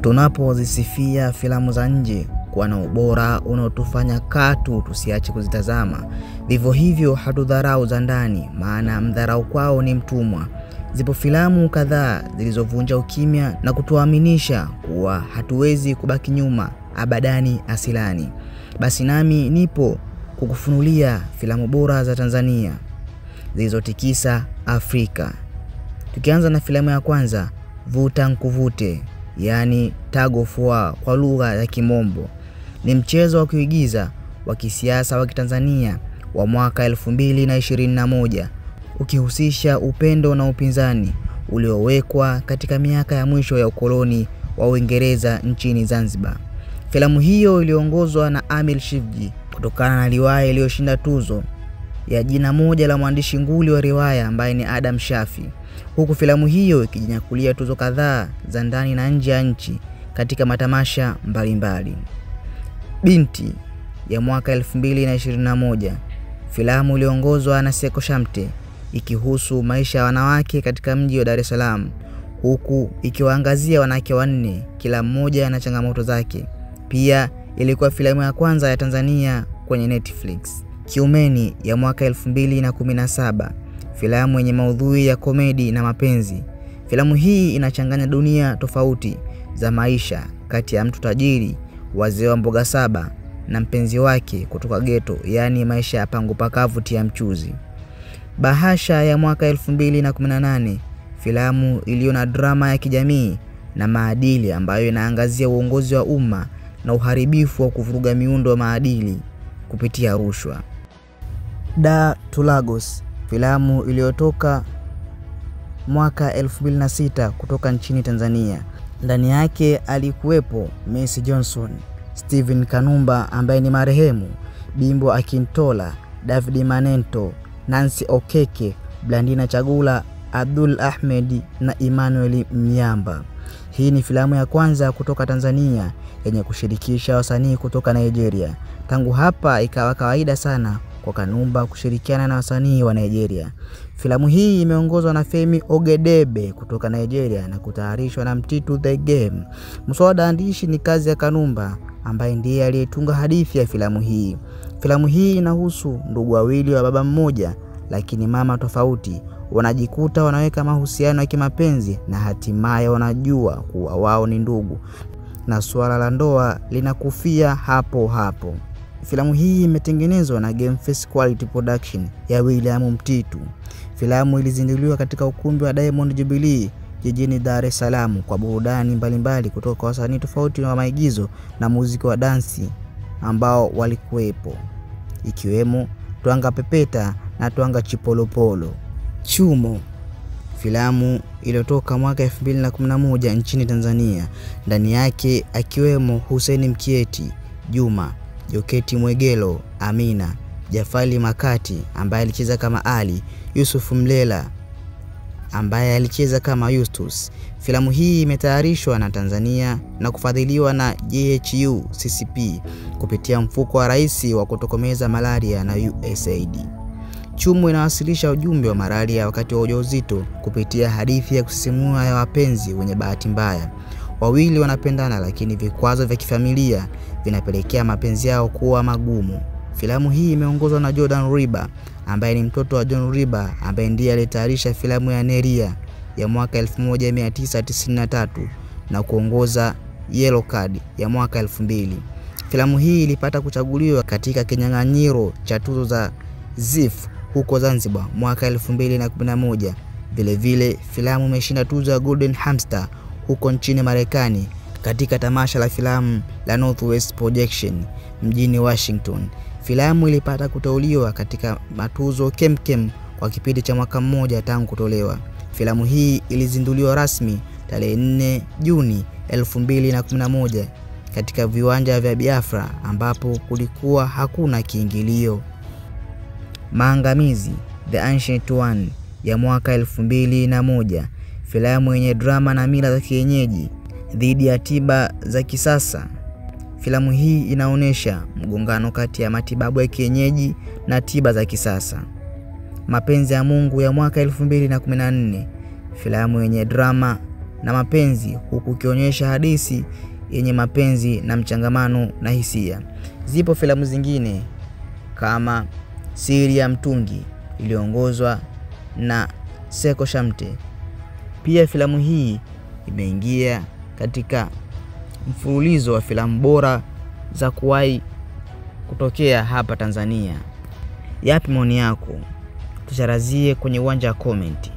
Tunapozisifia filamu za nje kuwa na ubora unaotufanya katu tusiache kuzitazama, vivyo hivyo hatudharau za ndani, maana mdharau kwao ni mtumwa. Zipo filamu kadhaa zilizovunja ukimya na kutuaminisha kuwa hatuwezi kubaki nyuma abadani asilani. Basi nami nipo kukufunulia filamu bora za Tanzania zilizotikisa Afrika. Tukianza na filamu ya kwanza, Vuta Nkuvute, yani Tug of War kwa lugha ya Kimombo. Ni mchezo wa kuigiza wa kisiasa wa Kitanzania wa mwaka 2021 ukihusisha upendo na upinzani uliowekwa katika miaka ya mwisho ya ukoloni wa Uingereza nchini Zanzibar. Filamu hiyo iliongozwa na Amil Shivji kutokana na riwaya iliyoshinda tuzo ya jina moja la mwandishi nguli wa riwaya ambaye ni Adam Shafi, huku filamu hiyo ikijinyakulia tuzo kadhaa za ndani na nje ya nchi katika matamasha mbalimbali. Binti ya mwaka 2021, filamu iliongozwa na Seko Shamte ikihusu maisha ya wanawake katika mji wa Dar es Salaam, huku ikiwaangazia wanawake wanne kila mmoja na changamoto zake. Pia ilikuwa filamu ya kwanza ya Tanzania kwenye Netflix. Kiumeni ya mwaka 2017, filamu yenye maudhui ya komedi na mapenzi. Filamu hii inachanganya dunia tofauti za maisha kati ya mtu tajiri, wazee wa mboga saba na mpenzi wake kutoka ghetto, yani maisha ya pangu pakavu tia mchuzi. Bahasha ya mwaka 2018, filamu iliyo na drama ya kijamii na maadili ambayo inaangazia uongozi wa umma na uharibifu wa kuvuruga miundo ya maadili kupitia rushwa. Dar to Lagos, filamu iliyotoka mwaka 2006 kutoka nchini Tanzania. Ndani yake alikuwepo Mercy Johnson, Steven Kanumba ambaye ni marehemu, Bimbo Akintola, David Manento, Nancy Okeke, Blandina Chagula, Abdul Ahmed na Emmanuel Mnyamba. Hii ni filamu ya kwanza kutoka Tanzania yenye kushirikisha wasanii kutoka Nigeria. Tangu hapa ikawa kawaida sana kwa Kanumba kushirikiana na wasanii wa Nigeria. Filamu hii imeongozwa na Femi Ogedebe kutoka Nigeria na kutayarishwa na Mtitu The Game. Mswada andishi ni kazi ya Kanumba ambaye ndiye aliyetunga hadithi ya filamu hii. Filamu hii inahusu ndugu wawili wa baba mmoja lakini mama tofauti, wanajikuta wanaweka mahusiano ya kimapenzi na hatimaye wanajua kuwa wao ni ndugu, na swala la ndoa linakufia hapo hapo. Filamu hii imetengenezwa na Game Face Quality Production ya William Mtitu. Filamu ilizinduliwa katika ukumbi wa Diamond Jubilee jijini Dar es Salaam kwa burudani mbalimbali kutoka kwa wasanii tofauti na maigizo na muziki wa dansi ambao walikuwepo, ikiwemo Twanga Pepeta na Twanga Chipolopolo. Chumo, filamu iliyotoka mwaka 2011 nchini Tanzania. Ndani yake akiwemo Hussein Mkieti, Juma, Joketi Mwegelo, Amina, Jafali Makati ambaye alicheza kama Ali, Yusuf Mlela ambaye alicheza kama Justus. Filamu hii imetayarishwa na Tanzania na kufadhiliwa na JHU CCP kupitia mfuko wa rais wa kutokomeza malaria na USAID. Chumo inawasilisha ujumbe wa malaria wakati wa ujauzito kupitia hadithi ya kusisimua ya wapenzi wenye bahati mbaya. Wawili wanapendana lakini vikwazo vya kifamilia vinapelekea mapenzi yao kuwa magumu. Filamu hii imeongozwa na Jordan Riba ambaye ni mtoto wa John Riba ambaye ndiye alitayarisha filamu ya Neria ya mwaka 1993 na kuongoza Yellow Card ya mwaka 2000. Filamu hii ilipata kuchaguliwa katika kinyang'anyiro cha tuzo za ZIF huko Zanzibar mwaka 2011. Vile vile filamu imeshinda tuzo ya Golden Hamster huko nchini Marekani katika tamasha la filamu la Northwest Projection mjini Washington. Filamu ilipata kuteuliwa katika matuzo kemkem kwa kipindi cha mwaka mmoja tangu kutolewa. Filamu hii ilizinduliwa rasmi tarehe 4 Juni 2011 katika viwanja vya Biafra ambapo kulikuwa hakuna kiingilio. Maangamizi, The Ancient One ya mwaka 2001, filamu yenye drama na mila za kienyeji dhidi ya tiba za kisasa. Filamu hii inaonesha mgongano kati ya matibabu ya kienyeji na tiba za kisasa. Mapenzi ya Mungu ya mwaka 2014, filamu yenye drama na mapenzi, huku kionyesha hadithi yenye mapenzi na mchangamano na hisia. Zipo filamu zingine kama Siri ya Mtungi iliongozwa na Seko Shamte. Pia filamu hii imeingia katika mfululizo wa filamu bora za kuwahi kutokea hapa Tanzania. Yapi maoni yako? Tucharazie kwenye uwanja wa comment.